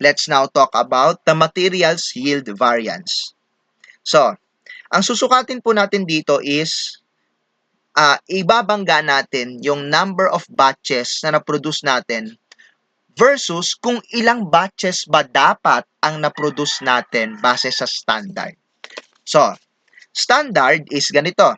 let's now talk about the materials yield variance. So, ang susukatin po natin dito is ibabangga natin yung number of batches na na-produce natin versus kung ilang batches ba dapat ang na-produce natin base sa standard. So, standard is ganito.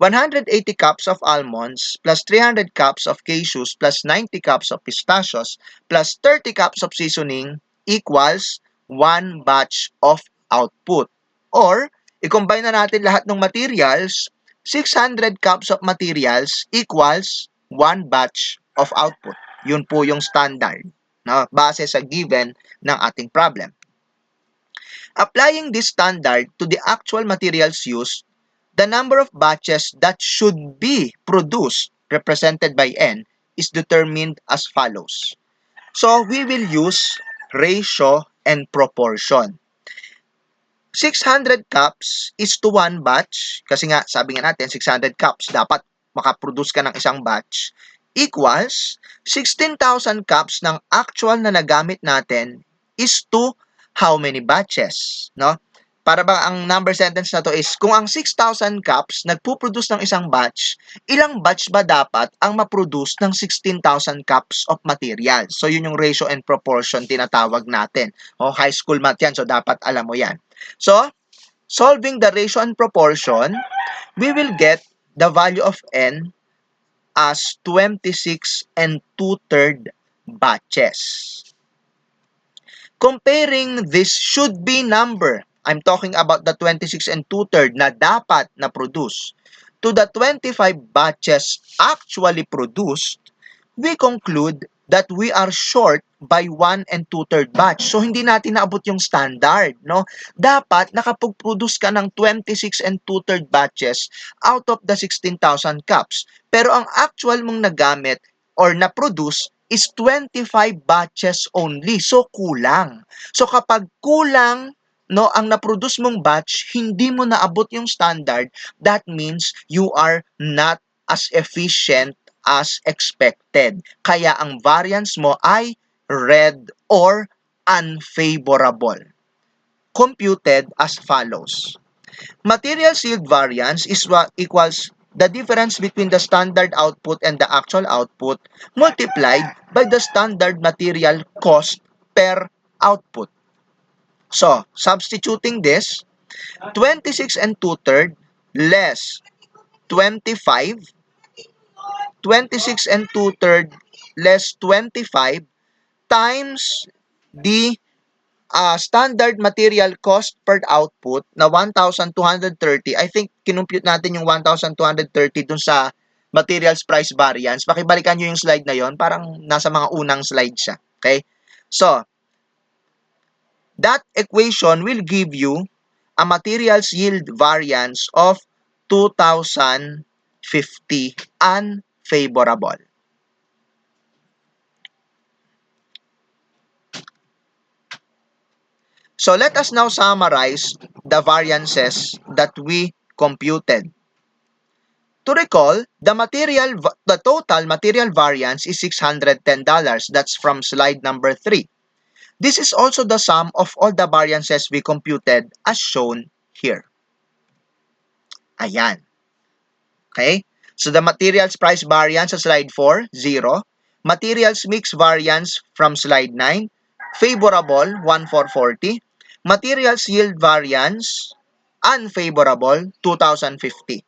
180 cups of almonds plus 300 cups of cashews plus 90 cups of pistachios plus 30 cups of seasoning equals 1 batch of output. Or, i-combine na natin lahat ng materials, 600 cups of materials equals 1 batch of output. Yun po yung standard, no? Base sa given ng ating problem. Applying this standard to the actual materials used, the number of batches that should be produced, represented by N, is determined as follows. So, we will use ratio and proportion. 600 cups is to 1 batch, kasi nga, sabi nga natin, 600 cups, dapat makaproduce ka ng isang batch, equals 16,000 cups ng actual na nagamit natin is to how many batches, no? Para ba ang number sentence na to is, kung ang 6,000 cups nagpo-produce ng isang batch, ilang batch ba dapat ang ma-produce ng 16,000 cups of material? So, yun yung ratio and proportion tinatawag natin. O, high school math yan, so dapat alam mo yan. So, solving the ratio and proportion, we will get the value of N as 26 and 2/3 batches. Comparing this should be number, I'm talking about the 26 and 2/3 na dapat na produce, to the 25 batches actually produced, we conclude that we are short by 1 and 2/3 batch. So, hindi natin naabot yung standard, no? Dapat nakapag-produce ka ng 26 and 2/3 batches out of the 16,000 cups. Pero ang actual mong nagamit or na-produce is 25 batches only. So, kulang. So, kapag kulang, no, ang na-produce mong batch, hindi mo naabot yung standard, that means you are not as efficient as expected. Kaya ang variance mo ay red or unfavorable. Computed as follows. Materials yield variance is what equals the difference between the standard output and the actual output multiplied by the standard material cost per output. So, substituting this, 26 and 2/3 less 25, 26 and 2/3 less 25 times the standard material cost per output na 1,230. I think kinumpute natin yung 1,230 dun sa materials price variance. Pakibalikan nyo yung slide na yon, parang nasa mga unang slide siya. Okay? So, that equation will give you a materials yield variance of 2,050 unfavorable. So let us now summarize the variances that we computed. To recall, the total material variance is $610. That's from slide number 3. This is also the sum of all the variances we computed as shown here. Ayan. Okay? So the materials price variance sa slide 4, 0. Materials mix variance from slide 9, favorable, 1,440. Materials yield variance, unfavorable, 2,050.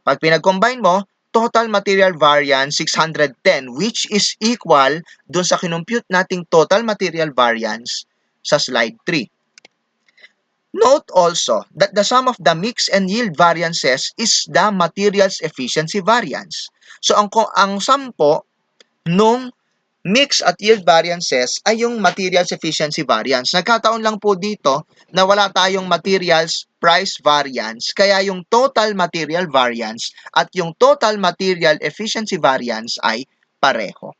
Pag pinag-combine mo, total material variance, 610, which is equal dun sa kinumpute nating total material variance sa slide 3. Note also that the sum of the mix and yield variances is the materials efficiency variance. So ang sum po nung mix at yield variances ay yung materials efficiency variance. Nagkataon lang po dito na wala tayong materials price variance, kaya yung total material variance at yung total material efficiency variance ay pareho.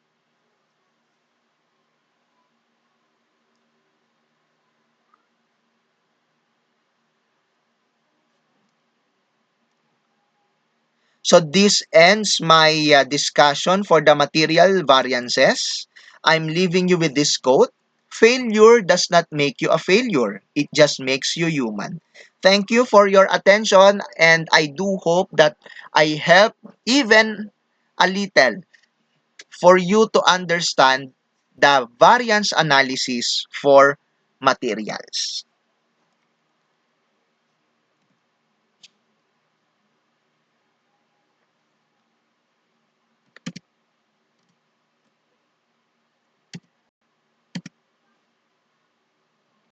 So this ends my discussion for the material variances. I'm leaving you with this quote. failure does not make you a failure. It just makes you human. Thank you for your attention, and I do hope that I help even a little for you to understand the variance analysis for materials.